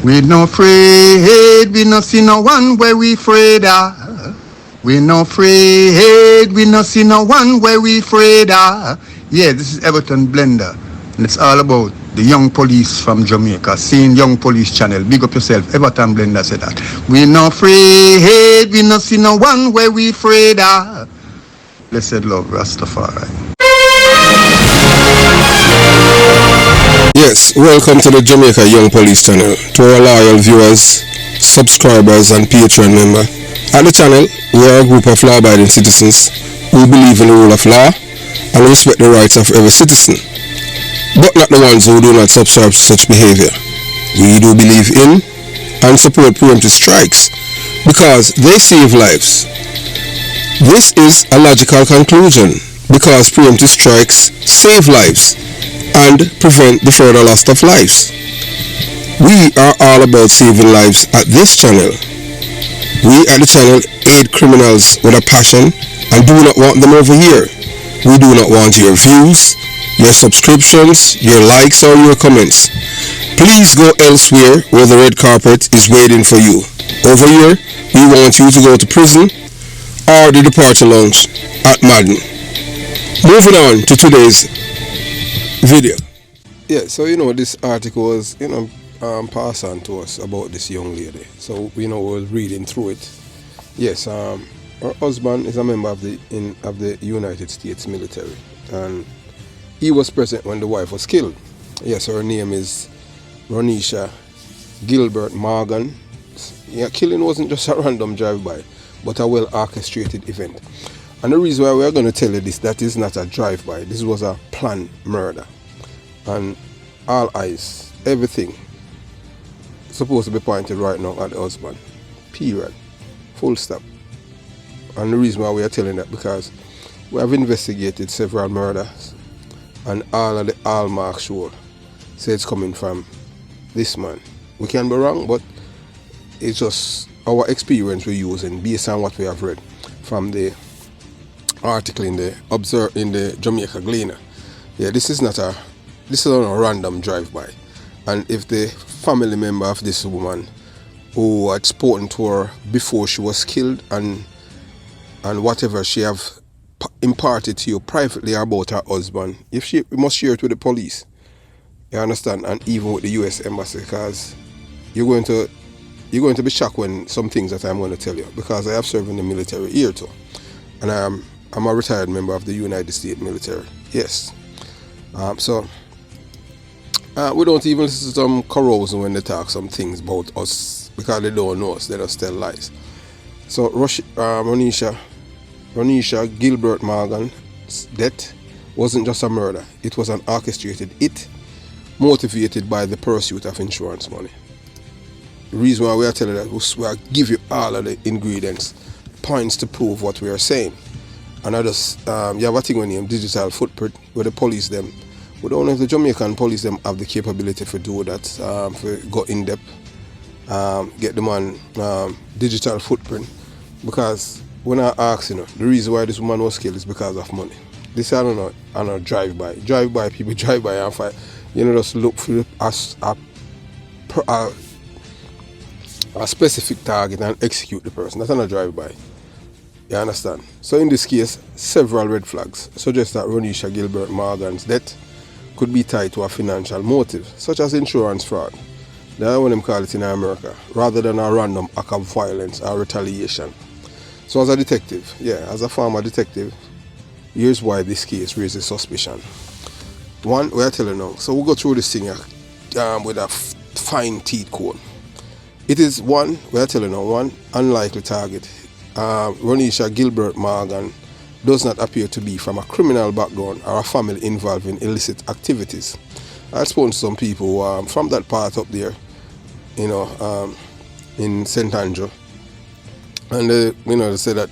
We no afraid, we no see no one where we afraid of. We no afraid, we no see no one where we afraid of. Yeah, this is Everton Blender, and it's all about the young police from Jamaica. Seeing Young Police Channel. Big up yourself, Everton Blender said that. We no afraid, we no see no one where we afraid of. Blessed love, Rastafari. Yes, welcome to the Jamaica Young Police Channel. To our loyal viewers, subscribers and Patreon member. At the channel, we are a group of law-abiding citizens who believe in the rule of law and respect the rights of every citizen, but not the ones who do not subscribe to such behavior. We do believe in and support preemptive strikes because they save lives. This is a logical conclusion because preemptive strikes save lives and prevent the further loss of lives. We are all about saving lives at this channel. We at the channel aid criminals with a passion and do not want them over here. We do not want your views, your subscriptions, your likes or your comments. Please go elsewhere where the red carpet is waiting for you. Over here, we want you to go to prison or the departure lounge at Madden. Moving on to today's video. Yeah, so this article was passed on to us about this young lady. So we was reading through it. Yes, her husband is a member of the United States military, and he was present when the wife was killed. Yes, her name is Ronesha Gilbert Morgan. Yeah, killing wasn't just a random drive-by, but a well-orchestrated event. And the reason why we are going to tell you this, that is not a drive-by. This was a planned murder. And all eyes, everything, supposed to be pointed right now at the husband. Period. Full stop. And the reason why we are telling that, because we have investigated several murders, and all of the hallmarks show say it's coming from this man. We can be wrong, but it's just our experience we're using based on what we have read from the article in the Jamaica Gleaner. Yeah, this is not a random drive-by. And if the family member of this woman who had spoken to her before she was killed and whatever she have imparted to you privately about her husband, if she must share it with the police, you understand, and even with the US Embassy, because you're going to be shocked when some things that I'm going to tell you, because I have served in the military here too, and I'm a retired member of the United States military. Yes. So we don't even listen to some corrosion when they talk some things about us, because they don't know us, they just tell lies. So Ronesha Gilbert Morgan's death wasn't just a murder, it was an orchestrated hit motivated by the pursuit of insurance money. The reason why we are telling that, we are give you all of the ingredients, points to prove what we are saying. And I just, you have a thing on name, digital footprint, where the police them, we don't know if the Jamaican police them have the capability for do that, for go in depth, get the man digital footprint, because when I ask, the reason why this woman was killed is because of money. This I don't know, drive-by. Drive-by, people drive-by and fight. Just look for a specific target and execute the person. That's not a drive-by. You understand? So in this case, several red flags suggest that Ronesha Gilbert Morgan's death could be tied to a financial motive, such as insurance fraud. That's what them call it in America, rather than a random act of violence or retaliation. So as a detective, as a former detective, here's why this case raises suspicion. One, we are telling now, so we'll go through this thing with a fine teeth comb. It is one, we are telling now, one unlikely target. Ronesha Gilbert Morgan does not appear to be from a criminal background or a family involved in illicit activities. I've spoken to some people from that part up there, in St. Andrew, and they say that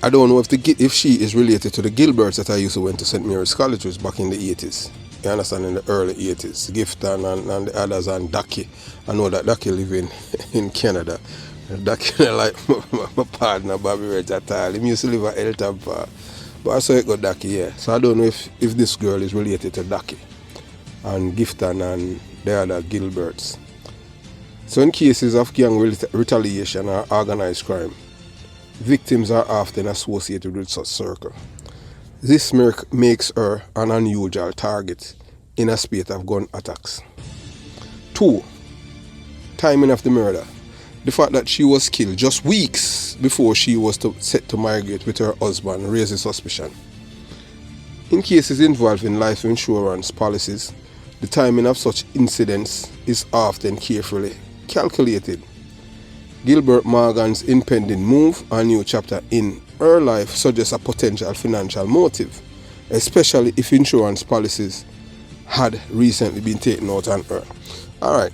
I don't know if she is related to the Gilberts that I used to went to St. Mary's College with back in the 80s. You understand, in the early 80s, Gifton and the others, and Ducky. I know that Ducky live in Canada. Ducky like my partner Bobby Reds at all. He used to live at Elton Park. But I saw it got Ducky, yeah. So I don't know if this girl is related to Ducky and Gifton and the other Gilberts. So in cases of gang retaliation or organized crime, victims are often associated with such circle. This makes her an unusual target in a spate of gun attacks. 2. Timing of the murder. The fact that she was killed just weeks before she was set to migrate with her husband raises suspicion. In cases involving life insurance policies, the timing of such incidents is often carefully calculated. Gilbert Morgan's impending move, a new chapter in her life, suggests a potential financial motive, especially if insurance policies had recently been taken out on her. Alright,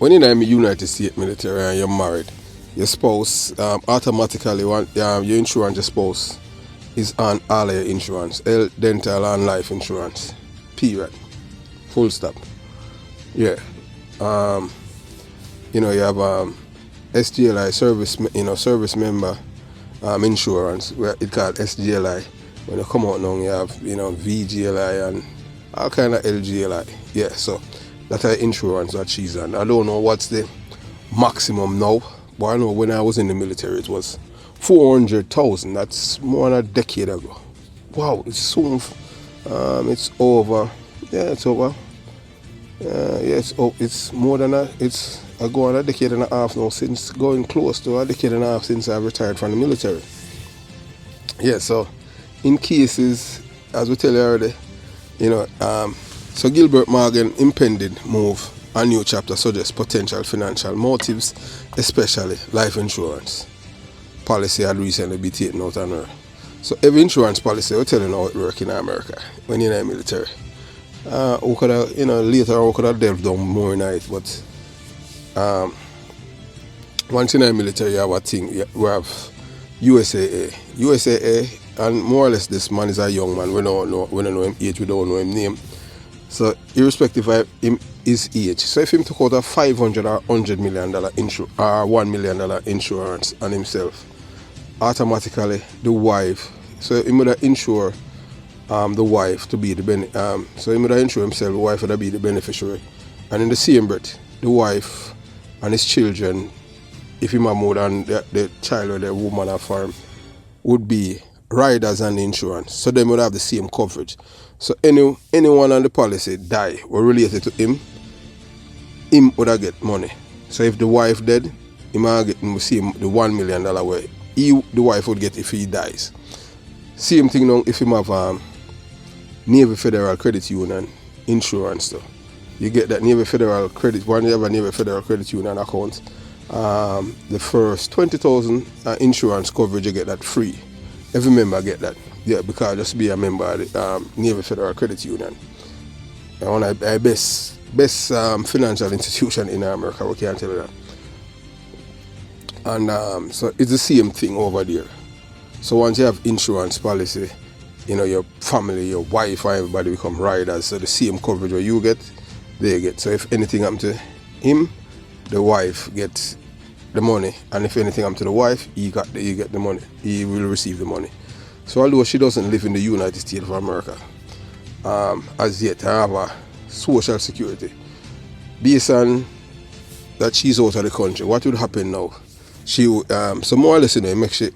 when you're in the United States military and you're married, your spouse automatically, your insurance, your spouse is on all your insurance, health, dental and life insurance, period, full stop. Yeah. You have SGLI service member insurance, where it called SGLI. When you come out now, you have VGLI and all kind of LGLI. Yeah, so that's the insurance that she's on. I don't know what's the maximum now, but I know when I was in the military it was 400,000. That's more than a decade ago. Wow, it's soon. It's over. Yeah, it's over. It's more than it's going a decade and a half now, since going close to a decade and a half since I retired from the military. Yeah, so in cases, as we tell you already, so Gilbert Morgan impended move, a new chapter suggests potential financial motives, especially life insurance policy had recently been taken out on her. So every insurance policy, we're telling you how it works in America when you're in the military. We could have, later we could have delved down more in it, but once in the military, you have a thing. We have USAA, and more or less this man is a young man. We don't know him age, we don't know him name. So irrespective of his age, so if him took out a $500 or $100 million or $1 million insurance on himself, automatically the wife, so he would insure the wife to be the so he would insure himself, the wife would be the beneficiary, and in the same breath, the wife and his children, if him have more than the child or the woman or farm, would be riders on the insurance, so they would have the same coverage. So anyone on the policy die or related to him would have get money. So if the wife dead, he might get the $1 million way the wife would get if he dies. Same thing now if him have Navy Federal Credit Union insurance though. You get that Navy Federal Credit, when you have a Navy Federal Credit Union account, the first 20,000 insurance coverage, you get that free. Every member get that. Yeah, because just be a member of the Navy Federal Credit Union. One of the best financial institution in America, we can tell you that. And so it's the same thing over there. So once you have insurance policy, your family, your wife, and everybody become riders. So the same coverage where you get, they get. So if anything happens to him, the wife gets the money, and if anything happens to the wife, he get the money. He will receive the money. So although she doesn't live in the United States of America, as yet I have a social security. Based on that she's out of the country, what would happen now? She so more or less, she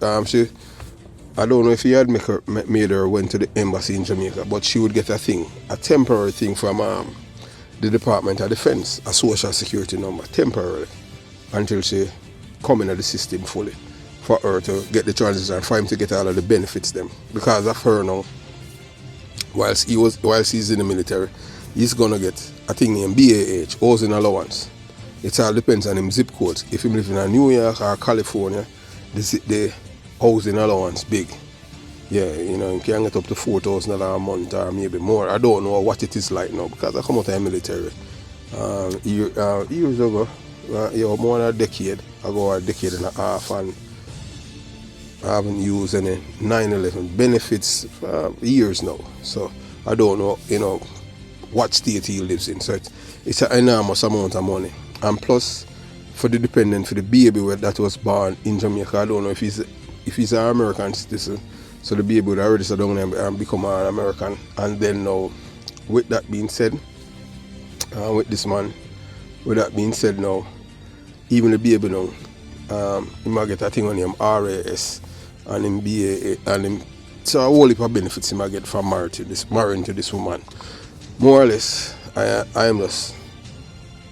I don't know if he had made her went to the embassy in Jamaica, but she would get a temporary thing from the Department of Defense, a social security number, temporarily, until she come into the system fully, for her to get the transition, for him to get all of the benefits them. Because of her now, whilst he's in the military, he's gonna get a thing named BAH, housing allowance. It all depends on him zip codes. If he live in New York or California, the housing allowance big. Yeah, you can get up to $4,000 a month or maybe more. I don't know what it is like now because I come out of the military years ago, more than a decade ago, a decade and a half, and I haven't used any 9/11 benefits years now. So I don't know, what state he lives in. So it's an enormous amount of money. And plus, for the dependent, for the baby that was born in Jamaica, I don't know if he's an American citizen. So the baby would already sit down and become an American. And then now, with that being said, with this man, With that being said now, even the baby now, he might get a thing on him RAS and him BAA and him, so a whole heap of benefits he might get from marrying to this woman. More or less, I am just,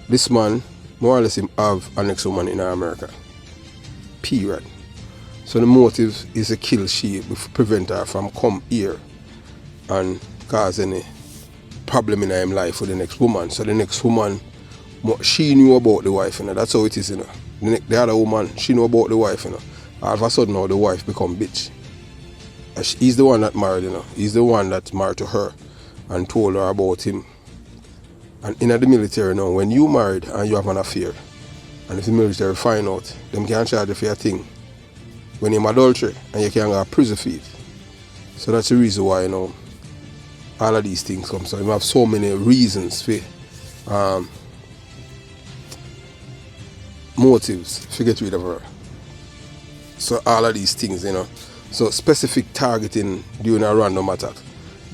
this man, more or less him have an next woman in America. Period. So the motive is to kill she, prevent her from come here and cause any problem in her life with the next woman. So the next woman, she knew about the wife, you know. That's how it is, you know. The other woman, she knew about the wife, you know. All of a sudden now the wife become bitch. He's the one that married, you know. He's the one that married to her and told her about him. And in the military now, when you married and you have an affair, and if the military find out, them can't charge you for your thing. When you're adultery, and you can go prison for it. So that's the reason why, you know, all of these things come. So you have so many reasons for motives to get rid of her. So all of these things, you know. So specific targeting during a random attack.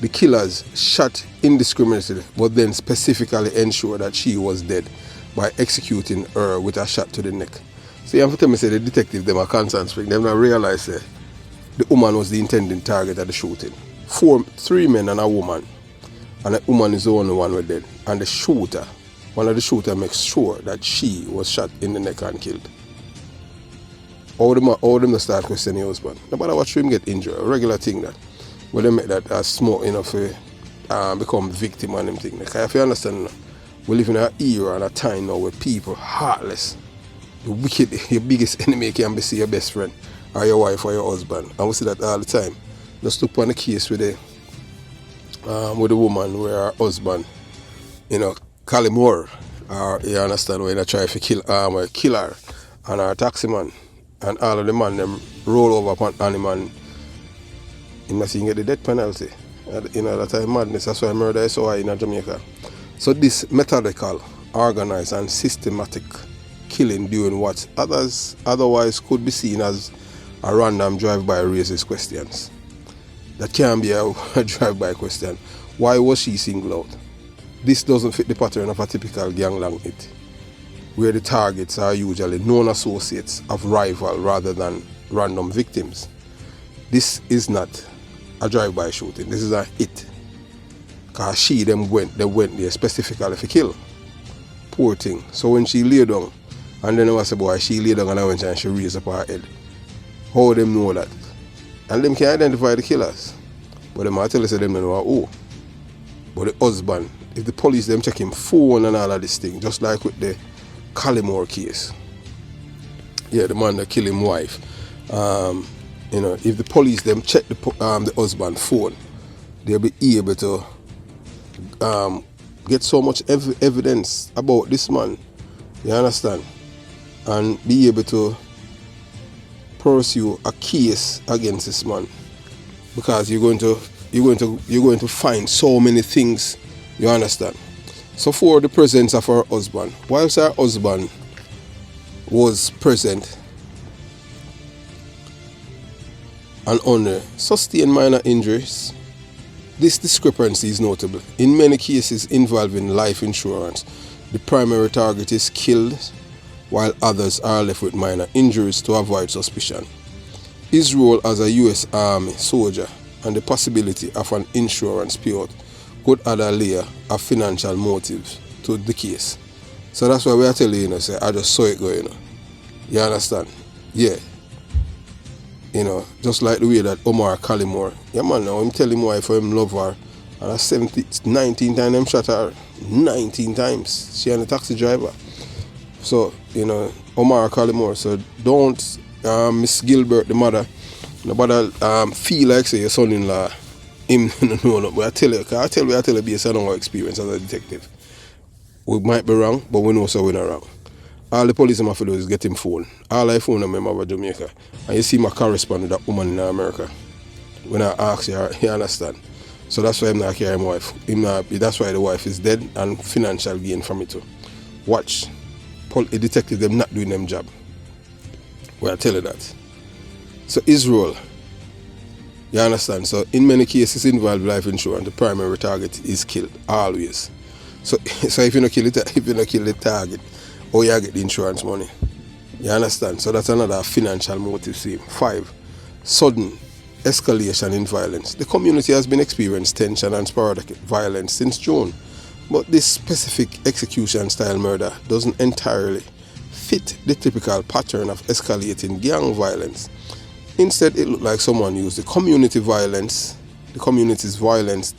The killers shot indiscriminately, but then specifically ensured that she was dead by executing her with a shot to the neck. So you have to tell me, say the detective, them are constant spring, them not realize that the woman was the intended target of the shooting. 3 men and a woman. And the woman is the only one who dead. And the shooter, one of the shooters makes sure that she was shot in the neck and killed. All them start questioning your husband. No matter what, him get injured, a regular thing that. When they make that small enough to become victim and them thing. Because if you understand, we live in an era and a time now where people heartless. The wicked, your biggest enemy can be your best friend or your wife or your husband. And we see that all the time. Just look on the case with the woman where her husband, you know, call him more. Or you understand, when they try to kill her and her taxi man. And all of the man them roll over upon him and he must get the death penalty. You know, that time madness. That's why murder is so high in Jamaica. So this methodical, organized and systematic killing during what otherwise could be seen as a random drive-by raises questions. That can be a drive-by question. Why was she singled out? This doesn't fit the pattern of a typical gangland hit, where the targets are usually known associates of rival rather than random victims. This is not a drive-by shooting. This is a hit. Because they went there specifically for kill. Poor thing. So when she lay down, and then I was a boy, she lay down and I went and she raised up her head. How them know that? And them can identify the killers. But them I tell you, say them know who. But the husband, if the police them check him phone and all of this thing, just like with the Callimore case. Yeah, the man that killed his wife. You know, if the police them check the husband phone, they'll be able to get so much evidence about this man. You understand? And be able to pursue a case against this man, because you're going to find so many things. You understand? So for the presence of her husband, whilst her husband was present and only sustained minor injuries, this discrepancy is notable. In many cases involving life insurance, the primary target is killed while others are left with minor injuries to avoid suspicion. His role as a U.S. Army soldier and the possibility of an insurance payout could add a layer of financial motives to the case. So that's why we are telling you, say, I just saw it going. You understand? Yeah. You know, just like the way that Omar Callimore, yeah man, now I'm telling him why for him love her, and 19 times them shot her. 19 times. She and the taxi driver. So, you know, Omar Callimore, so don't Miss Gilbert, the mother, nobody feel like say your son-in-law him no. But I tell you based on our experience as a detective. We might be wrong, but we know so we're not wrong. All the police have to do is get him phone. All I phone them about Jamaica. And you see my correspond with that woman in America. When I ask you, you understand. So that's why I'm not carrying my wife. That's why the wife is dead and financial gain from it too. Watch. The detective them not doing them job. Well, I tell you that. So Israel, you understand? So in many cases involve life insurance, the primary target is killed, always. So if you don't kill the target, or you get the insurance money. You understand? So that's another financial motive. 5. Sudden escalation in violence. The community has been experiencing tension and sporadic violence since June, but this specific execution style murder doesn't entirely fit the typical pattern of escalating gang violence. Instead, it looked like someone used the community's violence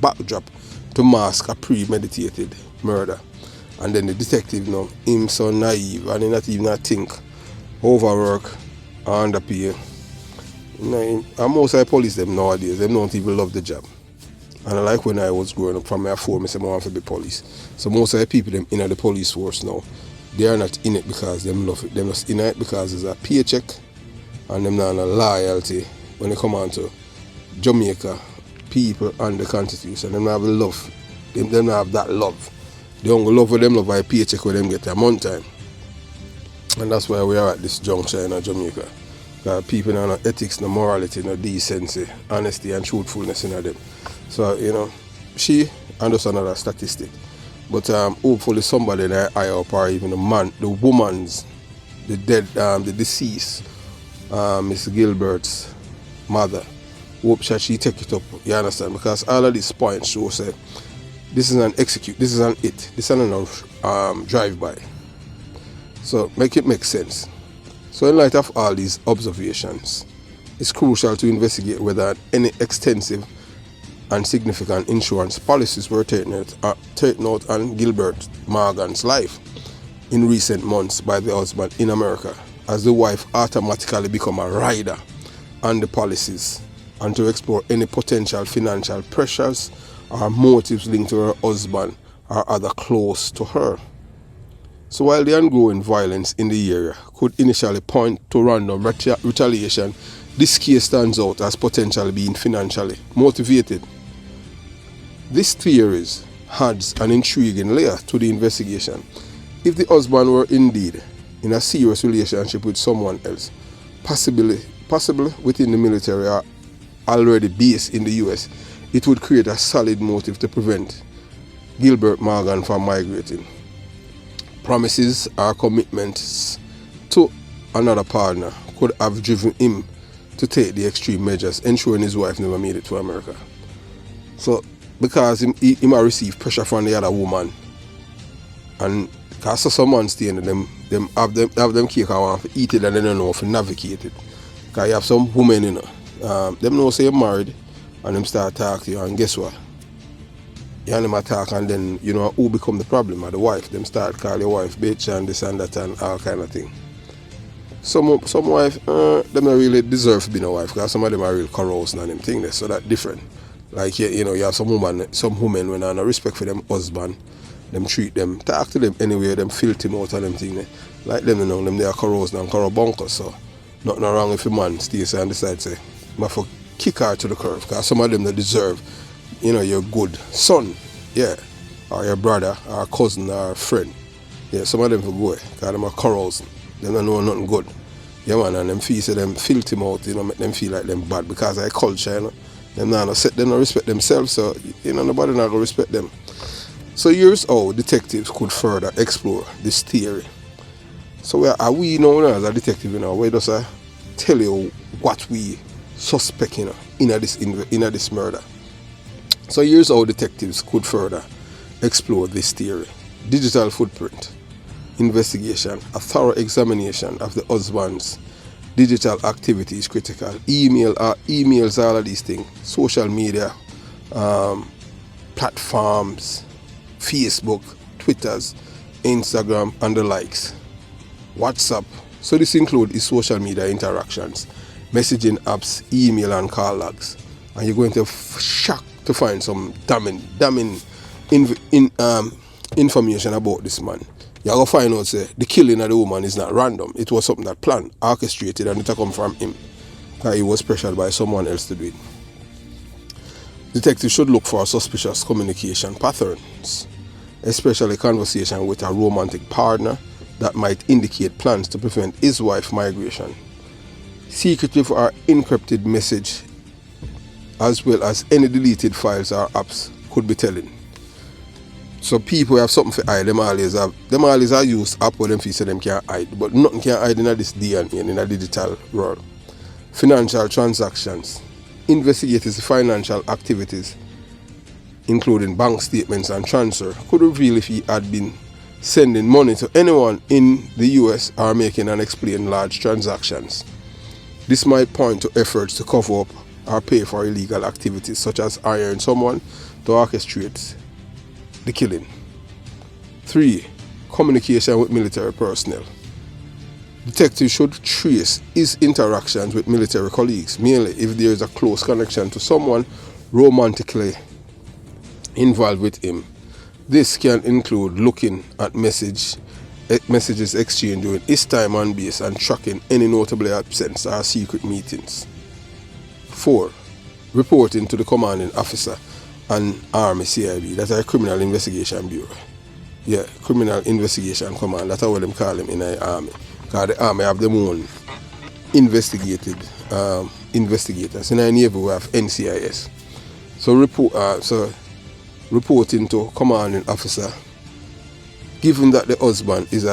backdrop to mask a premeditated murder. And then the detective, him so naive and he not even think, overwork, underpay. And most of the police them nowadays, they don't even love the job. And I like when I was growing up from my 4, I said I want to be police. So most of the people them in the police force now, they are not in it because they love it. They're just in it because it's a paycheck and them not a loyalty when they come on to Jamaica, people and the Constitution. They don't have love. They don't have that love. They only love with them love by a paycheck where them get a month time. And that's why we are at this juncture in Jamaica. Because people have no ethics, no morality, no decency, honesty and truthfulness in them. So, she, and just another statistic. But hopefully somebody that I up, or even the woman's, the dead, the deceased, Miss Gilbert's mother, hope that she take it up, you understand? Because all of these points show say, this is an this is an drive-by. So make it make sense. So in light of all these observations, it's crucial to investigate whether any extensive and significant insurance policies were taken out on Gilbert Morgan's life in recent months by the husband in America, as the wife automatically become a rider on the policies, and to explore any potential financial pressures or motives linked to her husband or other close to her. So while the ongoing violence in the area could initially point to random retaliation, this case stands out as potentially being financially motivated. This theory adds an intriguing layer to the investigation. If the husband were indeed in a serious relationship with someone else, possibly within the military or already based in the US, it would create a solid motive to prevent Gilbert Morgan from migrating. Promises or commitments to another partner could have driven him to take the extreme measures, ensuring his wife never made it to America. So, because he might receive pressure from the other woman, and because some man stay in them have them cake and want to eat it and they don't know how to navigate it. Because you have some women, them know say you're married, and them start talking to you, and guess what? You and them attack, and then, who become the problem? Or the wife. Them start call your wife bitch and this and that and all kind of thing. Some wife, them not really deserve to be a wife, because some of them are real corrosive and them things, so that's different. Like, you have some women when I no respect for them husband, them treat them, talk to them anyway, them filthy mouth and them things. Like them, them they are corrosive and corrubunkers, so nothing wrong if a man stays and decides say, I have to kick her to the curve, because some of them they deserve, your good son, yeah, or your brother, or cousin, or friend. Yeah, some of them will go, because them are corrosive. They don't know nothing good. Yeah, man, and them feel say them filthy mouth, make them feel like them bad because of culture, Them not respect themselves, so nobody not gonna respect them. So here's how detectives could further explore this theory. So we know as a detective, we just tell you what we suspect, in this murder. So here's how detectives could further explore this theory. Digital footprint investigation, a thorough examination of the husband's digital activity is critical. Emails, all of these things, social media, platforms, Facebook, Twitters, Instagram, and the likes. WhatsApp. So this includes his social media interactions, messaging apps, email, and call logs. And you're going to shock to find some damning information about this man. You're going to find out that the killing of the woman is not random. It was something that planned, orchestrated, and it come from him. Because he was pressured by someone else to do it. Detectives should look for suspicious communication patterns, especially conversation with a romantic partner that might indicate plans to prevent his wife's migration. Secretive or encrypted message, as well as any deleted files or apps, could be telling. So people have something for hide, them always are used up where them feel so them can't hide. But nothing can hide in this day and in a digital world. Financial transactions. Investigators' financial activities, including bank statements and transfer, could reveal if he had been sending money to anyone in the US or making unexplained large transactions. This might point to efforts to cover up or pay for illegal activities such as hiring someone to orchestrate the killing. 3. Communication with military personnel. Detectives should trace his interactions with military colleagues, mainly if there is a close connection to someone romantically involved with him. This can include looking at messages exchanged during his time on base and tracking any notable absence or secret meetings. 4. Reporting to the commanding officer and Army CIB, that's a Criminal Investigation Bureau. Yeah, Criminal Investigation Command, that's what them call them in the Army. Because the Army have their own investigators. In the Navy we have NCIS. So reporting to commanding officer, given that the husband is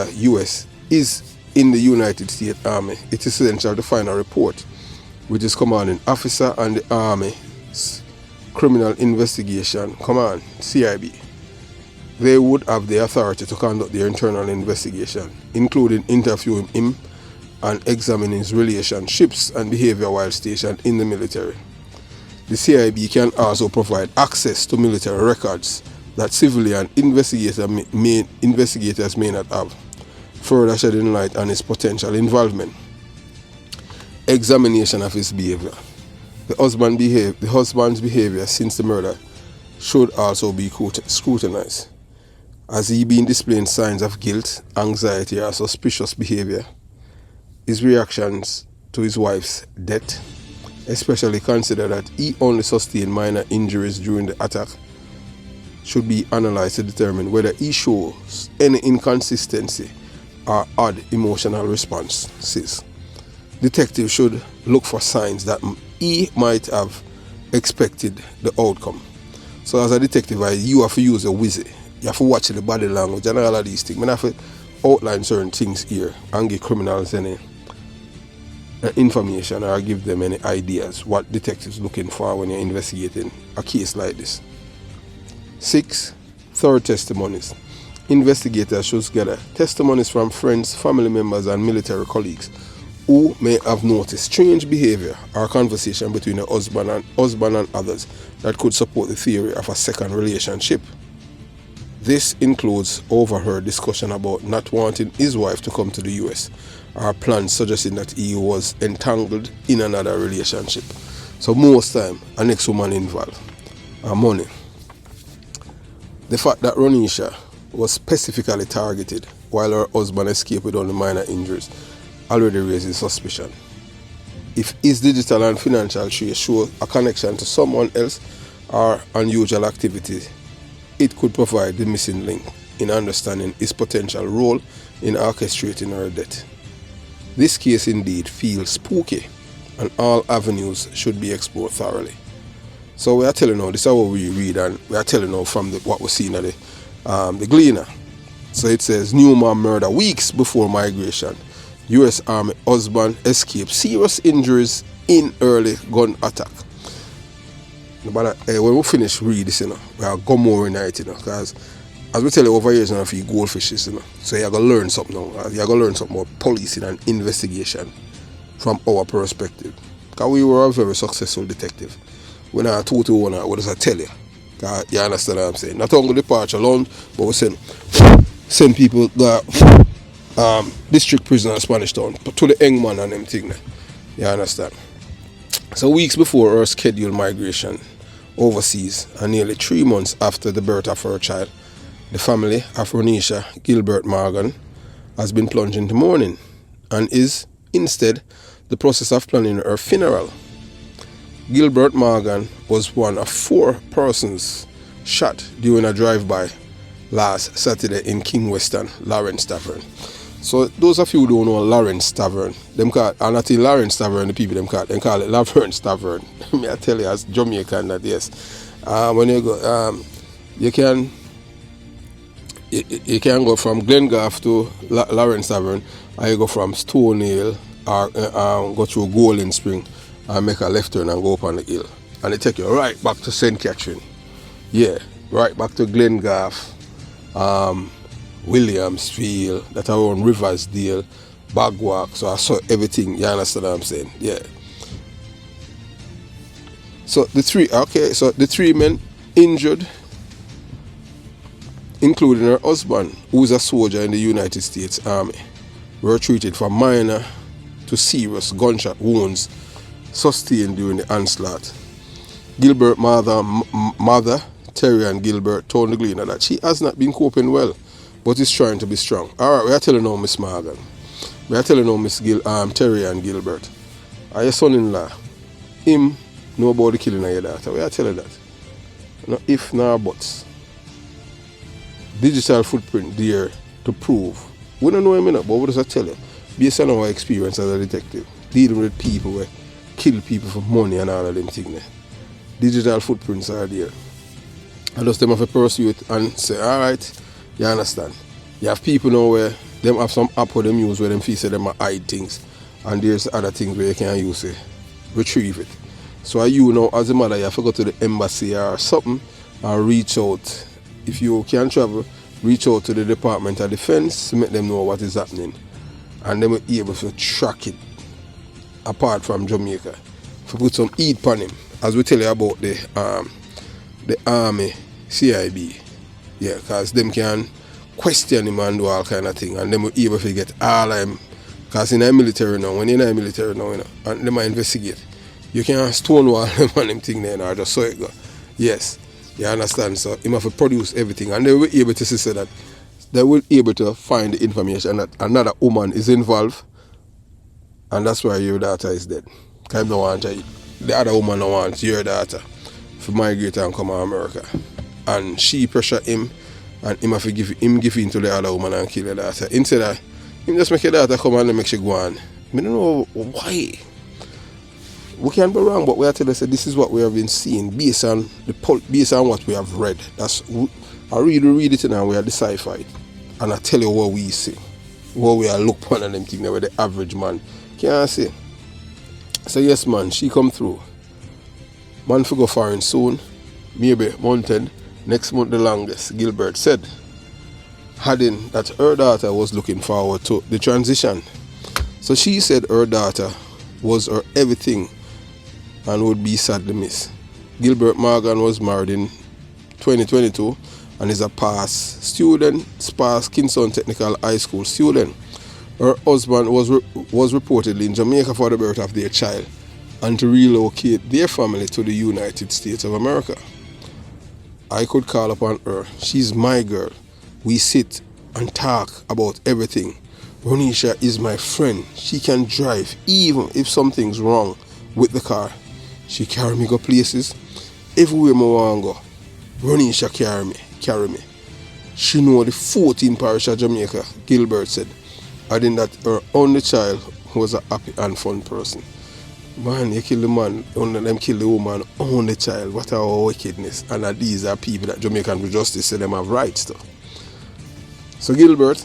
in the United States Army, it is essential to find a report which is commanding officer and the Army's Criminal Investigation Command, CIB. They would have the authority to conduct their internal investigation, including interviewing him and examining his relationships and behavior while stationed in the military. The CIB can also provide access to military records that civilian investigators may not have, further shedding light on his potential involvement. Examination of his behavior. The husband's behavior since the murder should also be scrutinized. Has he been displaying signs of guilt, anxiety, or suspicious behavior? His reactions to his wife's death, especially consider that he only sustained minor injuries during the attack, should be analyzed to determine whether he shows any inconsistency or odd emotional responses. Detectives should look for signs that he might have expected the outcome. So as a detective, you have to use a wizard. You have to watch the body language and all of these things. I have to outline certain things here and give criminals any information or give them any ideas what detectives looking for when you're investigating a case like this. 6. Third testimonies. Investigators should gather testimonies from friends, family members, and military colleagues who may have noticed strange behavior or conversation between the husband and others that could support the theory of a second relationship. This includes overheard discussion about not wanting his wife to come to the US or plans suggesting that he was entangled in another relationship. So most time, an ex-woman involved are money. The fact that Ronesha was specifically targeted while her husband escaped with only minor injuries already raises suspicion. If his digital and financial trace show a connection to someone else or unusual activity, it could provide the missing link in understanding his potential role in orchestrating her death. This case indeed feels spooky, and all avenues should be explored thoroughly. So we are telling now, this is what we read, and we are telling now from what we're seeing at the Gleaner. So it says, Newman murder weeks before migration. U.S. Army husband escaped serious injuries in early gun attack. But when we finish read this, we are go more in it, because as we tell you over years, if you goldfishes, so you're going to learn something now. You're going to learn something about policing and investigation from our perspective. Because we were a very successful detective. When I told you what does I tell you? You understand what I'm saying? Not only the departure alone, but we send people district prison in Spanish Town to the Engman and them thing. You understand? So weeks before her scheduled migration overseas and nearly 3 months after the birth of her child, the family of Ronesha Gilbert Morgan has been plunged into mourning and is instead the process of planning her funeral. Gilbert Morgan was one of 4 persons shot during a drive-by last Saturday in King Western, Lawrence Tavern. So those of you who don't know Lawrence Tavern, them call, and not in Lawrence Tavern, the people them call it Lawrence Tavern. I tell you as Jamaican that yes. When you go, you can You can go from Glengarth to Lawrence Tavern, or you go from Stone Hill or go through Golden Spring and make a left turn and go up on the hill. And they take you right back to St. Catherine. Yeah, right back to Glengarth, Williamsfield, that around Riversdale, Bagwalk. So I saw everything, you understand what I'm saying? Yeah. So the three men injured, including her husband, who is a soldier in the United States Army, were treated for minor to serious gunshot wounds sustained during the onslaught. Gilbert mother Terry and Gilbert told the Gleaner that she has not been coping well, but is trying to be strong. Alright, we are telling now Miss Morgan. We are telling now Miss Terry and Gilbert. Are your son-in-law, him know about the killing of your daughter? We are telling that. No if, nor buts. Digital footprint there to prove. We don't know him enough, but what does I tell you? Based on our experience as a detective, dealing with people who kill people for money and all of them things. Digital footprints are there. And just them have to pursue it and say, alright, you understand. You have people now where them have some app where them use where them feel say them hide things. And there's other things where you can use it, retrieve it. So you know as a mother you have to go to the embassy or something and reach out. If you can travel, reach out to the Department of Defense to make them know what is happening. And they will be able to track it apart from Jamaica. If you put some heat on him, as we tell you about the Army CIB. Yeah, because them can question him and do all kind of thing. And them will be able to get all of him. Because in the military now, when you're in the military now, and them investigate, you can't stonewall them on them thing there or just so it go. Yes. You understand? So he have to produce everything, and they will be able to say that they will be able to find the information that another woman is involved, and that's why your daughter is dead. Because no want the other woman don't want your daughter to migrate and come to America, and she pressure him, and him have to give in to the other woman and kill the daughter. Instead of him just make your daughter come and make she go on. I don't know why. We can be wrong, but we are telling us that this is what we have been seeing based on what we have read. I really read it and we are deciphered. And I tell you what we see. What we are look upon and them things where the average man can't see. So yes man, she come through. Man for go foreign soon. Maybe mountain. Next month the longest, Gilbert said. Adding that her daughter was looking forward to the transition. So she said her daughter was her everything and would be sadly missed. Gilbert Morgan was married in 2022 and is a past Kingston Technical High School student. Her husband was reportedly in Jamaica for the birth of their child and to relocate their family to the United States of America. I could call upon her. She's my girl. We sit and talk about everything. Ronesha is my friend. She can drive even if something's wrong with the car. She carry me go places. Everywhere I want to go, Ronesha carry me. She know the 14 parish of Jamaica, Gilbert said, adding that her only child was a happy and fun person. Man, you kill the man, only them kill the woman, only child. What a wickedness. And that these are people that Jamaican Justice say them have rights to. So Gilbert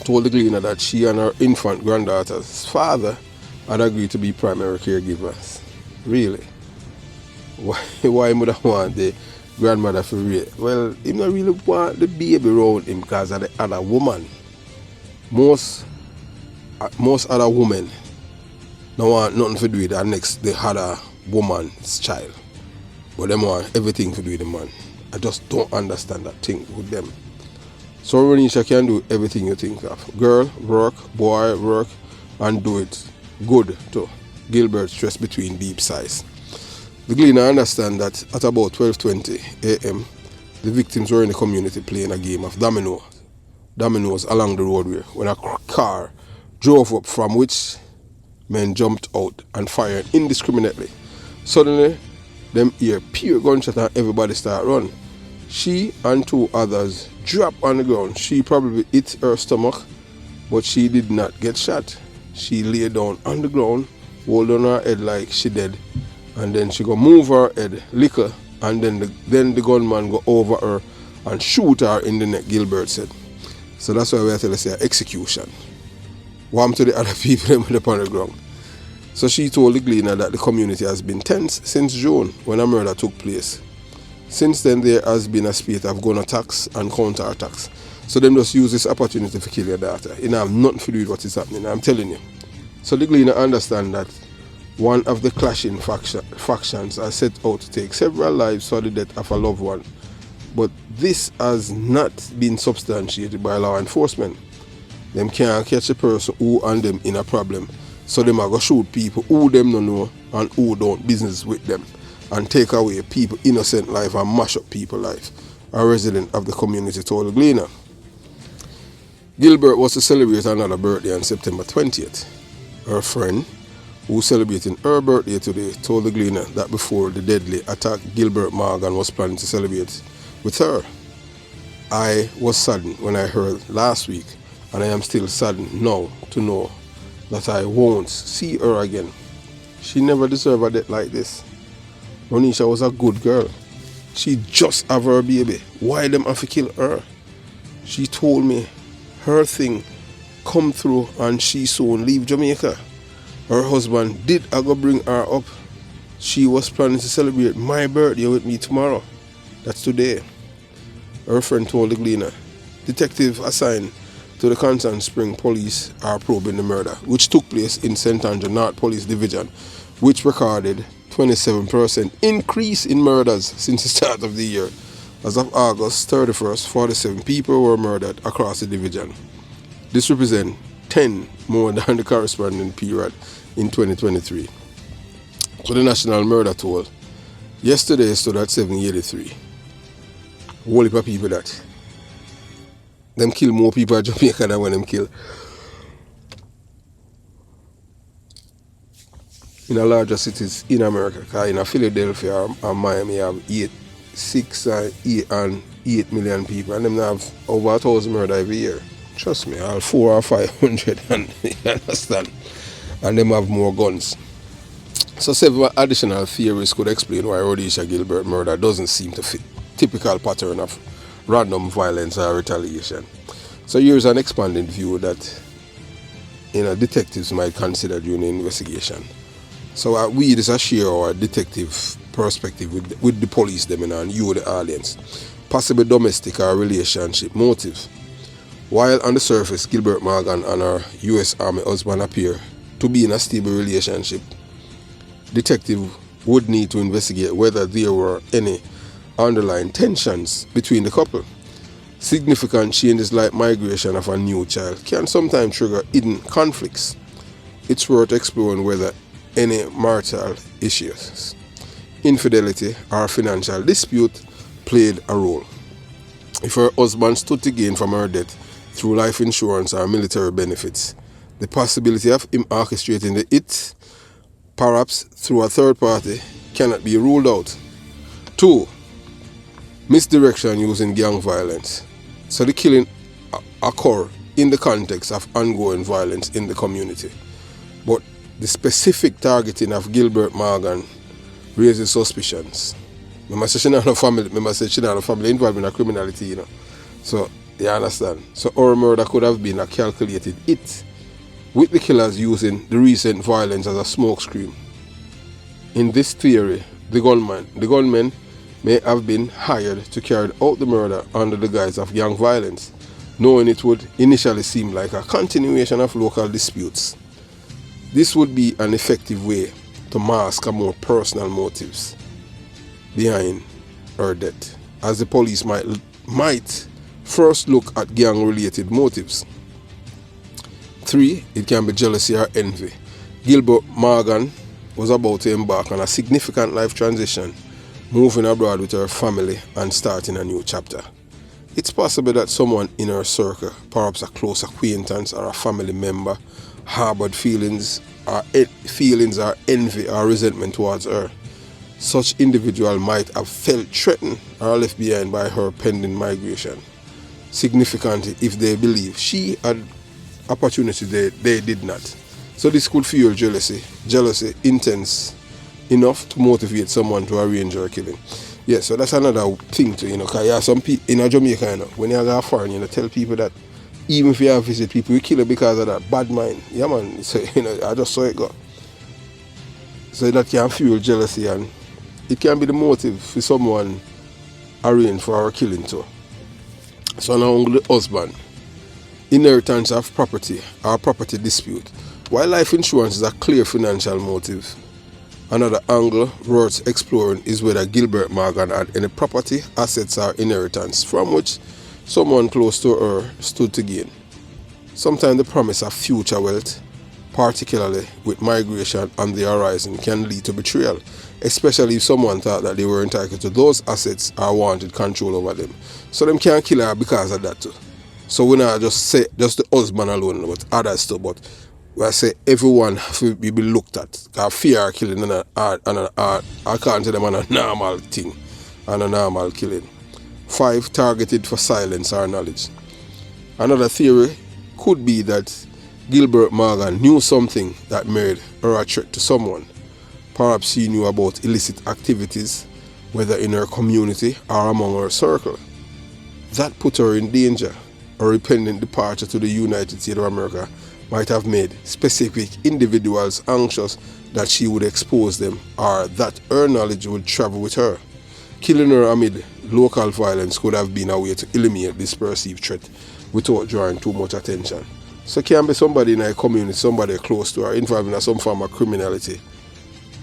told the Gleaner that she and her infant granddaughter's father had agreed to be primary caregivers. Really? Why would I want the grandmother for real? Well, he don't really want the baby around him because of the other woman. Most other women don't want nothing to do with the other woman's child. But them want everything to do with the man. I just don't understand that thing with them. So Ronesha can do everything you think of. Girl, work, boy, work, and do it good too. Gilbert stressed between deep sighs. The Gleaner understand that at about 12:20 a.m., the victims were in the community playing a game of dominoes along the roadway when a car drove up from which men jumped out and fired indiscriminately. Suddenly, them hear pure gunshot and everybody start run. She and two others dropped on the ground. She probably hit her stomach, but she did not get shot. She lay down on the ground, hold on her head like she dead, and then she go move her head, lick her, and then the gunman go over her and shoot her in the neck, Gilbert said. So that's why we have to say execution. Warm to the other people them on the ground. So she told the Gleaner that the community has been tense since June when a murder took place. Since then, there has been a spate of gun attacks and counter-attacks. So them just use this opportunity to kill your daughter. It have nothing to do with what is happening, I'm telling you. So the Gleaner understand that one of the clashing factions are set out to take several lives for the death of a loved one. But this has not been substantiated by law enforcement. Them can't catch a person who and them in a problem. So them are going to shoot people who them don't know and who don't business with them and take away people innocent life and mash up people life. A resident of the community told the Gleaner. Gilbert was to celebrate another birthday on September 20th. Her friend, who celebrating her birthday today, told the Gleaner that before the deadly attack, Gilbert Morgan was planning to celebrate with her. I was saddened when I heard last week, and I am still saddened now to know that I won't see her again. She never deserved a death like this. Ronesha was a good girl. She just have her baby. Why them have to kill her? She told me her thing come through and she soon leave Jamaica. Her husband did go bring her up. She was planning to celebrate my birthday with me tomorrow. That's today. Her friend told the Gleaner. Detective assigned to the Constant Spring Police are probing the murder, which took place in St. Andrew North Police Division, which recorded 27% increase in murders since the start of the year. As of August 31st, 47 people were murdered across the division. This represents 10 more than the corresponding period in 2023. So the national murder toll yesterday stood at 783. Whole heap of people that. Them kill more people in Jamaica than when them kill in the larger cities in America. Because in Philadelphia and Miami you have 8 million people, and them have over 1,000 murder every year. Trust me, all 400 or 500, and you understand. And them have more guns. So several additional theories could explain why Ronesha Gilbert murder doesn't seem to fit typical pattern of random violence or retaliation. So here's an expanded view that detectives might consider during the investigation. So we just share our detective perspective with the police them and you the audience. Possible domestic or relationship motive. While on the surface Gilbert Morgan and her US Army husband appear to be in a stable relationship, detective would need to investigate whether there were any underlying tensions between the couple. Significant changes like migration of a new child can sometimes trigger hidden conflicts. It's worth exploring whether any marital issues, infidelity, or financial dispute played a role. If her husband stood to gain from her death through life insurance or military benefits, the possibility of him orchestrating it, perhaps through a third party, cannot be ruled out. 2. Misdirection using gang violence. So the killing occur in the context of ongoing violence in the community. But the specific targeting of Gilbert Morgan raises suspicions. Remember, she had no family involved in a criminality, So, you understand? So, our murder could have been a calculated hit, with the killers using the recent violence as a smokescreen. In this theory, the gunmen may have been hired to carry out the murder under the guise of gang violence, knowing it would initially seem like a continuation of local disputes. This would be an effective way to mask a more personal motives behind her death, as the police might first look at gang-related motives. 3. It can be jealousy or envy. Gilbert Morgan was about to embark on a significant life transition, moving abroad with her family and starting a new chapter. It's possible that someone in her circle, perhaps a close acquaintance or a family member, harbored feelings or envy or resentment towards her. Such individual might have felt threatened or left behind by her pending migration. Significantly, if they believe she had opportunity they did not. So this could fuel jealousy intense enough to motivate someone to arrange her killing. Yeah, so that's another thing too, because you have some people in Jamaica, when you go foreign, tell people that even if you have visit people, you kill it because of that bad mind. Yeah, man. So, I just saw it go. So that can fuel jealousy, and it can be the motive for someone arrange for our killing too. So now the husband, inheritance of property or property dispute. While life insurance is a clear financial motive, another angle worth exploring is whether Gilbert Morgan had any property, assets or inheritance from which someone close to her stood to gain. Sometimes the promise of future wealth, particularly with migration on the horizon, can lead to betrayal, especially if someone thought that they were entitled to those assets or wanted control over them. So them can't kill her because of that too. So we not just say just the husband alone, but others too. But I say everyone will be looked at. Because fear killing according to them on a normal thing, and a normal killing. 5. Targeted for silence or knowledge. Another theory could be that Gilbert Morgan knew something that made her a threat to someone. Perhaps she knew about illicit activities, whether in her community or among her circle. That put her in danger. Her impending departure to the United States of America might have made specific individuals anxious that she would expose them or that her knowledge would travel with her. Killing her amid local violence could have been a way to eliminate this perceived threat without drawing too much attention. So it can be somebody in a community, somebody close to her, involved in some form of criminality.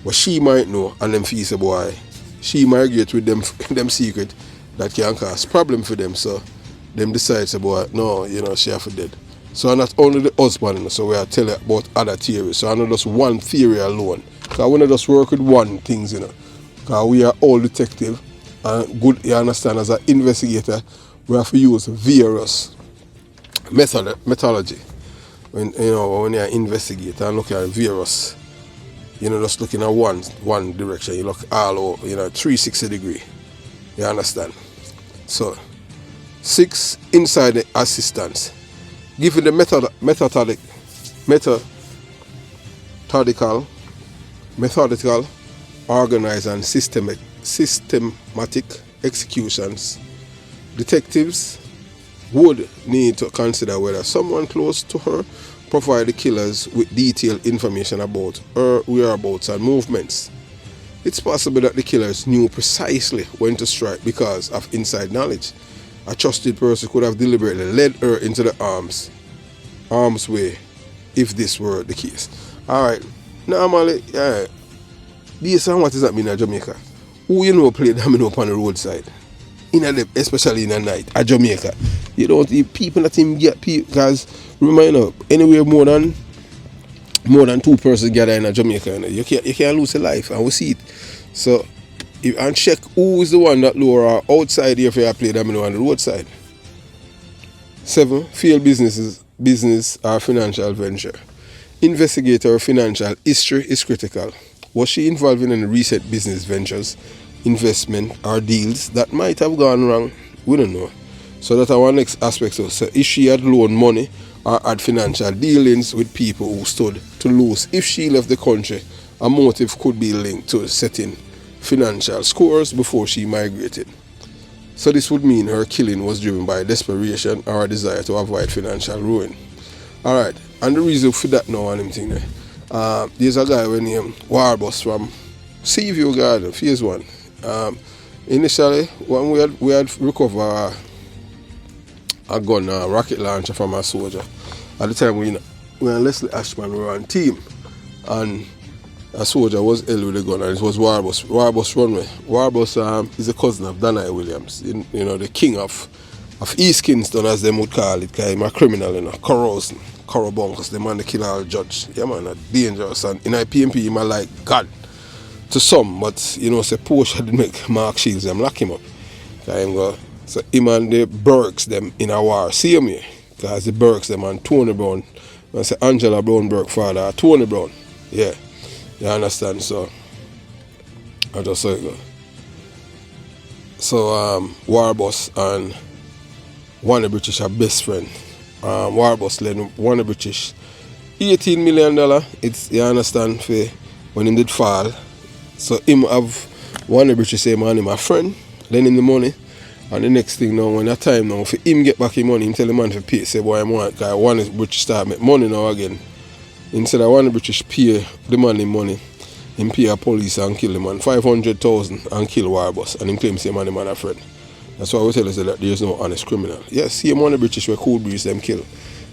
But she might know, and them feel say, boy, she migrate with them secret that can cause problem for them. So them decide, say, boy, no, she have to dead. So not only the husband, so we are telling about other theories. So I not just one theory alone. Because we not just work with one things, Because we are all detective, and good, you understand, as an investigator, we have to use various methodology. When you investigate and look at various, just looking at one direction, you look all over, 360 degree. You understand? So 6. Inside assistance. Given the methodical, organized and systematic executions, detectives would need to consider whether someone close to her provided the killers with detailed information about her whereabouts and movements. It's possible that the killers knew precisely when to strike because of inside knowledge. A trusted person could have deliberately led her into the arm's way if this were the case. Alright, normally, this and what does that mean in Jamaica? Who play domino up on the roadside? Especially in the night at Jamaica. You don't see people that him get people, because remember, anywhere more than 2 persons gather in a Jamaica, you can't lose a life, and we see it. So and check who is the one that lure outside here if you play domino on the roadside. 7. Failed business or financial venture. Investigator financial history is critical. Was she involved in any recent business ventures, investment or deals that might have gone wrong? We don't know. So that's our next aspect. So if she had loaned money or had financial dealings with people who stood to lose if she left the country, a motive could be linked to setting financial scores before she migrated. So this would mean her killing was driven by desperation or a desire to avoid financial ruin. Alright, and the reason for that now and thing there. There's a guy named Warbus from Seaview Garden, phase 1. Initially, when we had recovered a gun, a rocket launcher from a soldier. At the time, we and Leslie Ashman were on team, and a soldier was ill with the gun, and it was Warbus Runway. Warbus is a cousin of Danai Williams, the king of East Kingston, as they would call it, because he's a criminal, corruption, because the man the kill all judge. Yeah, man, dangerous. And in IPMP, he might like God to some, but say Porsche did make Mark Shields them lock him up. So him and the Burks them in a war. See him here, because the Burks them and Tony Brown. I say Angela Brown Burke father, Tony Brown. Yeah. You understand? So I just say it go. So Warbus and one of the British are best friend. Warbus led one of the British $18 million. It's, you understand, for when him did fall. So him have One of the British say, man, my friend, lend him the money. And the next thing now, when that time now, for him get back his money, him tell the man to pay, say, boy, I want, because one is British start make money now again. Instead of one of the British pay the man him money, him pay a police and kill the man, 500,000 and kill Warbus, and him claim say, man, a friend. That's why we tell us that there is no honest criminal. Yes, him one of the British where Cool Breeze them kill.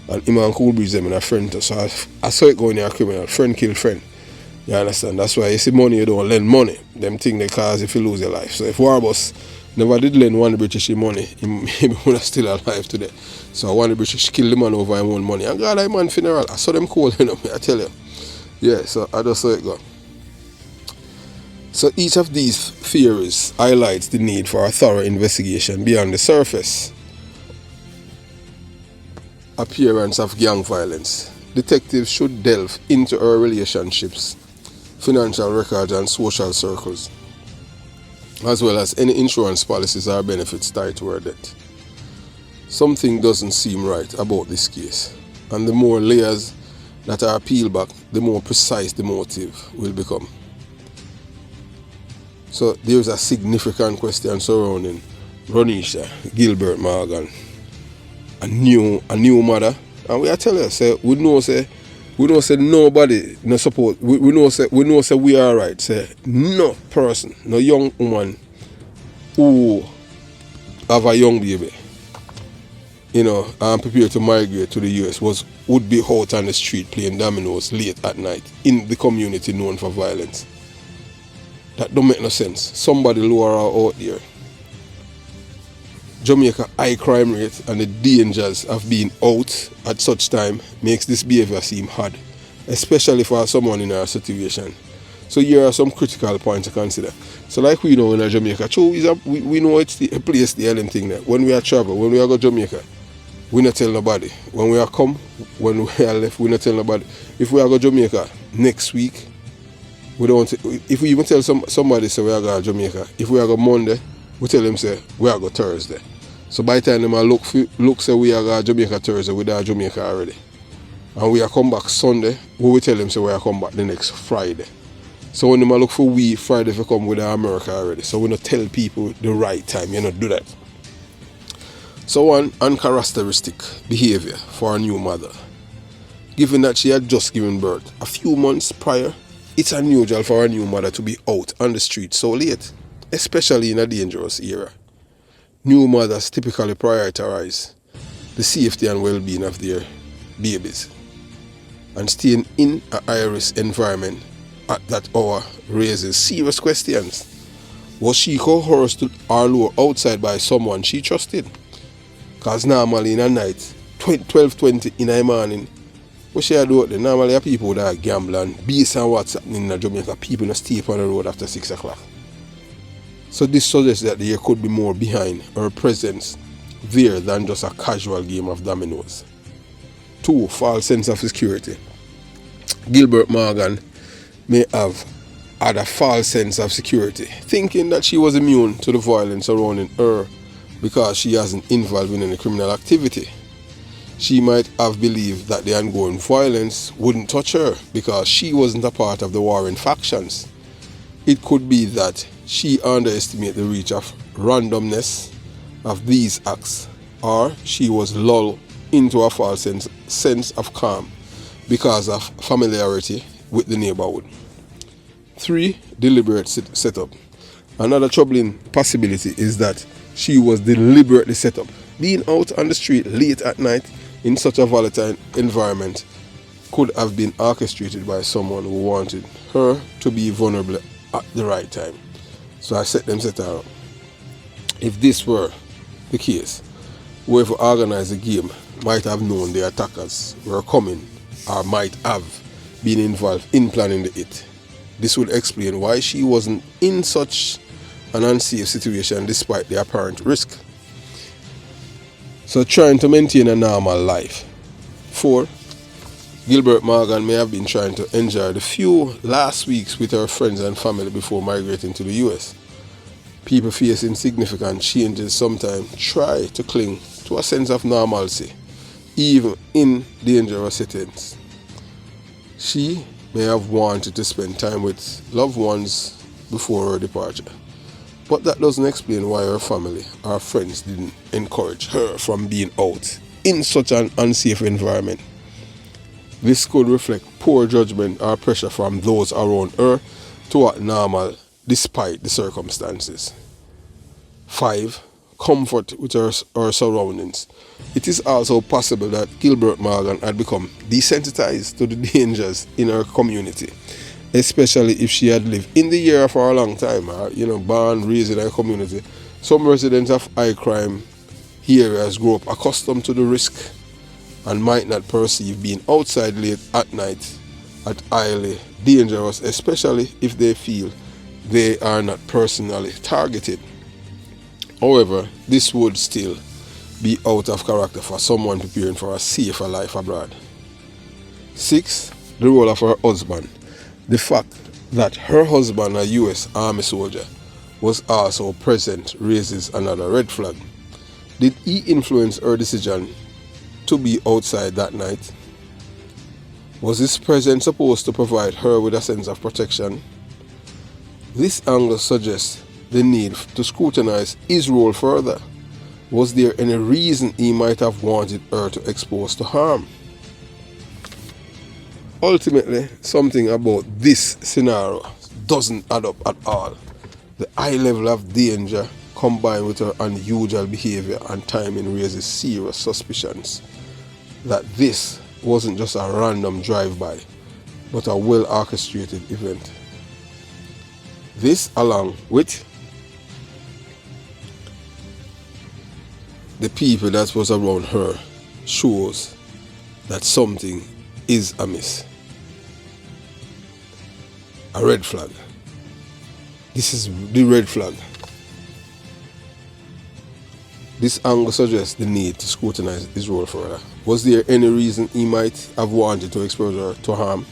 And him and Cool Breeze them in a friend. So I saw it going in a criminal. Friend kill friend. You understand? That's why you see money, you don't lend money. Them thing they cause if you lose your life. So if Warbus never did lend one of the British money, he would have still alive today. So one of the British killed the man over his own money. And God, that man funeral, I saw them calling him, I tell you. Yeah, so I just saw it go. So each of these theories highlights the need for a thorough investigation beyond the surface appearance of gang violence. Detectives should delve into our relationships, financial records and social circles, as well as any insurance policies or benefits tied to our debt. Something doesn't seem right about this case, and the more layers that are peeled back, the more precise the motive will become. So there's a significant question surrounding Ronesha Gilbert Morgan, a new mother, and we are telling her, say we know say nobody no support. We know say we are right. Say no person, no young woman who have a young baby, and prepared to migrate to the US would be out on the street playing dominoes late at night in the community known for violence. That don't make no sense. Somebody lower her out there. Jamaica high crime rate and the dangers of being out at such time makes this behavior seem hard, especially for someone in our situation. So here are some critical points to consider. So like we know in Jamaica, we know it's the place, the element thing there. When we are travel, when we are go Jamaica, we not tell nobody. When we are come, when we are left, we not tell nobody. If we are go Jamaica next week, we don't. If we even tell somebody say we are going to Jamaica, if we are going Monday, we tell them say we are going Thursday. So by the time them look say we are going Jamaica Thursday, we are Jamaica already, and we are come back Sunday, we will tell them say we are come back the next Friday. So when them look for we Friday, if we come with America already, so we not tell people the right time. You not do that. So one uncharacteristic behavior for a new mother, given that she had just given birth a few months prior. It's unusual for a new mother to be out on the street so late, especially in a dangerous era. New mothers typically prioritize the safety and well-being of their babies, and staying in a high-risk environment at that hour raises serious questions. Was she coerced or lured outside by someone she trusted? Because normally in a night, 12:20 in the morning, what she do? Normally people that gamble, and based on what's happening in Jamaica, people don't stay on the road after 6 o'clock. So this suggests that there could be more behind her presence there than just a casual game of dominoes. 2. False sense of security. Gilbert Morgan may have had a false sense of security, thinking that she was immune to the violence surrounding her because she wasn't involved in any criminal activity. She might have believed that the ongoing violence wouldn't touch her because she wasn't a part of the warring factions. It could be that she underestimated the reach of randomness of these acts, or she was lulled into a false sense of calm because of familiarity with the neighborhood. 3. Deliberate setup. Another troubling possibility is that she was deliberately set up. Being out on the street late at night in such a volatile environment could have been orchestrated by someone who wanted her to be vulnerable at the right time. So I set her up. If this were the case, whoever organized the game might have known the attackers were coming or might have been involved in planning the hit. This would explain why she wasn't in such an unsafe situation despite the apparent risk. So trying to maintain a normal life. 4. Gilbert Morgan may have been trying to enjoy the few last weeks with her friends and family before migrating to the US. People facing significant changes sometimes try to cling to a sense of normalcy, even in dangerous settings. She may have wanted to spend time with loved ones before her departure. But that doesn't explain why her family or friends didn't encourage her from being out in such an unsafe environment. This could reflect poor judgment or pressure from those around her to act normal despite the circumstances. 5. Comfort with her surroundings. It is also possible that Gilbert Morgan had become desensitized to the dangers in her community, especially if she had lived in the area for a long time, or, born, raised in her community. Some residents of high crime areas grow up accustomed to the risk and might not perceive being outside late at night as highly dangerous, especially if they feel they are not personally targeted. However, this would still be out of character for someone preparing for a safer life abroad. 6. The role of her husband. The fact that her husband, a U.S. Army soldier, was also present raises another red flag. Did he influence her decision to be outside that night? Was his presence supposed to provide her with a sense of protection? This angle suggests the need to scrutinize his role further. Was there any reason he might have wanted her to expose to harm? Ultimately, something about this scenario doesn't add up at all. The high level of danger combined with her unusual behavior and timing raises serious suspicions that this wasn't just a random drive-by, but a well-orchestrated event. This, along with the people that was around her, shows that something is amiss. A red flag. This is the red flag. This angle suggests the need to scrutinize his role further. Was there any reason he might have wanted to expose her to harm?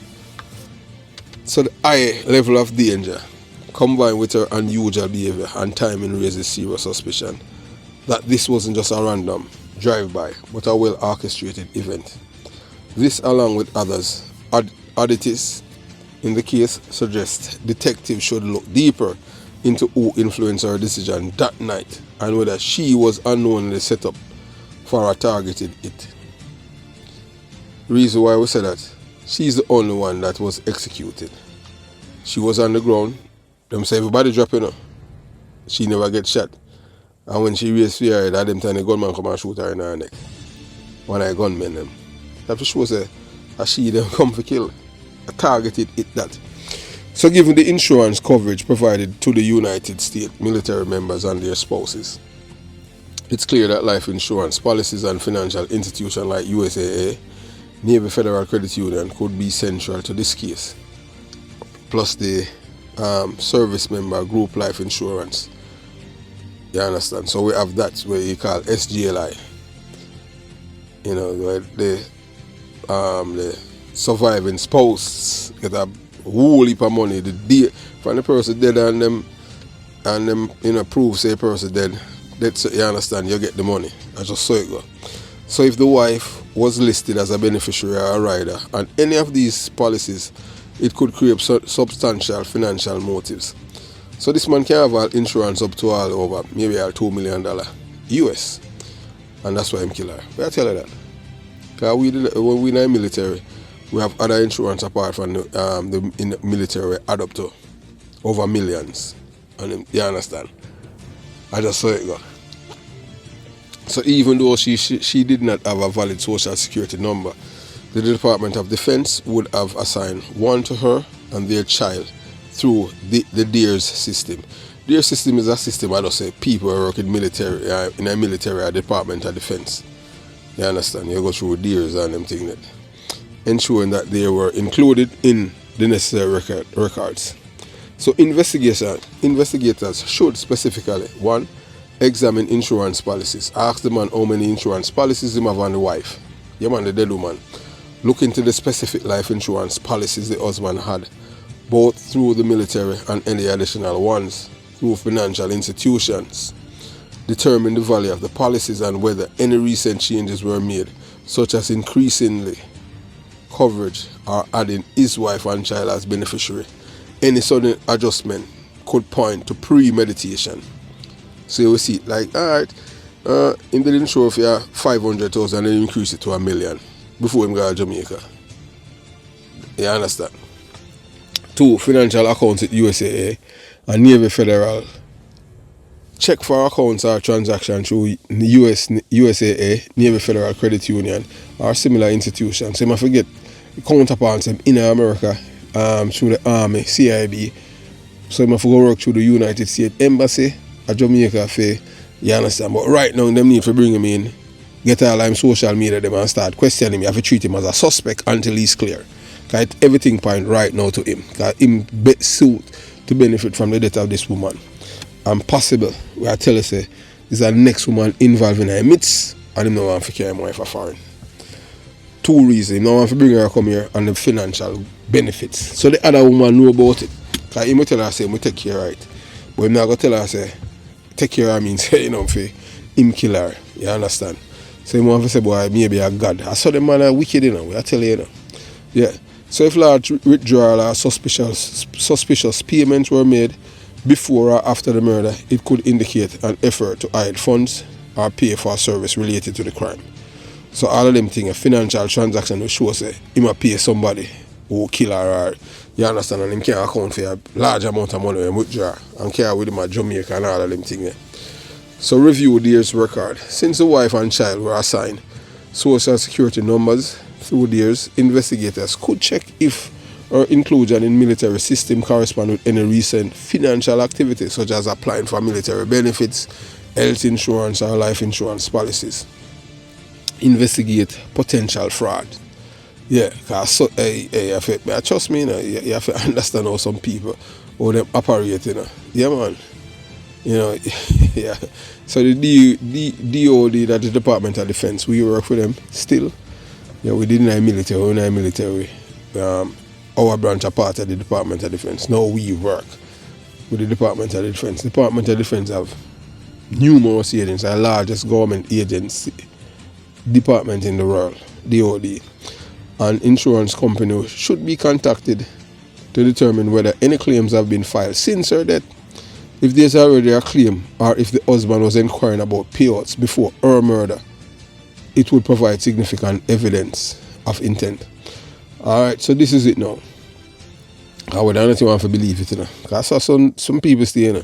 So the high level of danger, combined with her unusual behavior and timing, raises serious suspicion that this wasn't just a random drive-by, but a well-orchestrated event. This, along with others oddities in the case, suggests detectives should look deeper into who influenced her decision that night and whether she was unknowingly set up for a targeted hit. Reason why we say that, she's the only one that was executed. She was on the ground. Them say everybody dropping her. She never get shot. And when she raised fear, that them time the gunman come and shoot her in her neck. One of the gunmen them. That shows say she them come for kill. A targeted hit that. So given the insurance coverage provided to the United States military members and their spouses, it's clear that life insurance policies and financial institutions like USAA, Navy Federal Credit Union could be central to this case. Plus the service member group life insurance. You understand? So we have that where you call SGLI. You know, where the surviving spouse get a whole heap of money the day from the person dead and them prove say person dead. That's, you understand, you get the money. That's just so it go. So if the wife was listed as a beneficiary or a rider and any of these policies, it could create substantial financial motives. So this man can have insurance up to all over maybe $2 million US, and that's why I'm killing her. But I tell her that. Because when we're in the military, we have other insurance apart from in the military add up to over millions. And you understand? I just saw it go. So even though she did not have a valid social security number, the Department of Defense would have assigned one to her and their child through the DARES system. DARES system is a system, I don't say, people who work in military, in a military or Department of Defense. You understand? You go through DARES and them things, ensuring that they were included in the necessary records. So investigators should specifically, 1, examine insurance policies. Ask the man how many insurance policies he have on the wife. Yeah man, the dead woman. Look into the specific life insurance policies the husband had, both through the military and any additional ones through financial institutions. Determine the value of the policies and whether any recent changes were made, such as increasingly coverage or adding his wife and child as beneficiary. Any sudden adjustment could point to premeditation. So you see, like, alright, him didn't show if you have 500,000 and increase it to $1 million before him go to Jamaica. You understand? 2, financial accounts at USAA and Navy Federal check for accounts or transaction through USAA, Navy Federal Credit Union, or similar institutions. So you must forget counterparts in America through the Army, CIB. So you must go work through the United States Embassy at Jamaica for, you understand? But right now, them need to bring him in, get all them social media them and start questioning him. You have to treat him as a suspect until he's clear. Because everything point right now to him. Because him best suit to benefit from the death of this woman. And possible, where I tell you, say, is the next woman involved in her midst, and him no want to carry my wife for foreign. 2 reasons. Him no want to bring her come here and the financial benefits. So the other woman know about it. Because he will tell her, say, we take care of it. But him not going to tell her, say, take care of her means, you know, for him kill her. You understand? So he want to say, boy, maybe a God. I saw the man are wicked, you know, I tell you, Yeah. So if large withdrawal or suspicious payments were made before or after the murder, it could indicate an effort to hide funds or pay for a service related to the crime. So all of them things, a financial transaction will show say he might pay somebody who kill her, or you understand, and him can't account for a large amount of money and withdraw and carry with him at Jamaica and all of them things. So review Deer's record. Since the wife and child were assigned social security numbers through Deer's, investigators could check if or inclusion in military system correspond with any recent financial activities such as applying for military benefits, health insurance or life insurance policies. Investigate potential fraud. Yeah, because trust me, you know, you have to understand how some people, how them operate, you know. Yeah, man. You know, yeah. So the DOD, that the Department of Defense, we work for them still. Yeah, we didn't have military, we didn't have military. Our branch are part of the Department of Defense. Now we work with the Department of Defense. The Department of Defense have numerous agents, the largest government agency department in the world, DOD. An insurance company should be contacted to determine whether any claims have been filed since her death. If there's already a claim, or if the husband was inquiring about payouts before her murder, it would provide significant evidence of intent. Alright, so this is it now. I would honestly want to believe it, you know. Because I saw some people say, you know,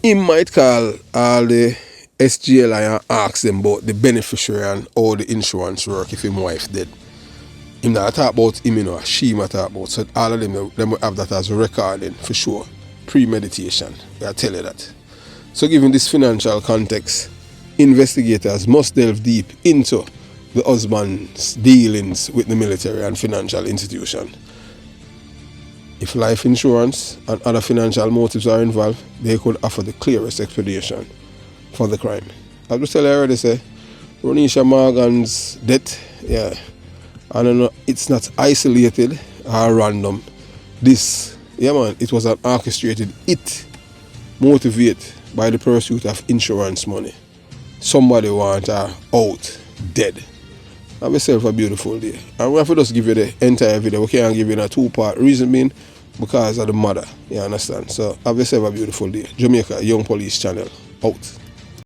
he might call all the SGLI and ask them about the beneficiary and all the insurance work if his wife dead. Him not talk about him, you know, she might talk about. So all of them will have that as a recording for sure. Premeditation, I tell you that. So given this financial context, investigators must delve deep into the husband's dealings with the military and financial institution. If life insurance and other financial motives are involved, they could offer the clearest explanation for the crime. I'll just tell you already, say, Ronesha Morgan's death, yeah, I don't know, it's not isolated or random. This, yeah man, it was an orchestrated hit, motivated by the pursuit of insurance money. Somebody want her out, dead. Have yourself a beautiful day. And we have to just give you the entire video. We can't give you a 2-part. Reason being, because of the mother. You understand? So have yourself a beautiful day. Jamaica Young Police Channel, out.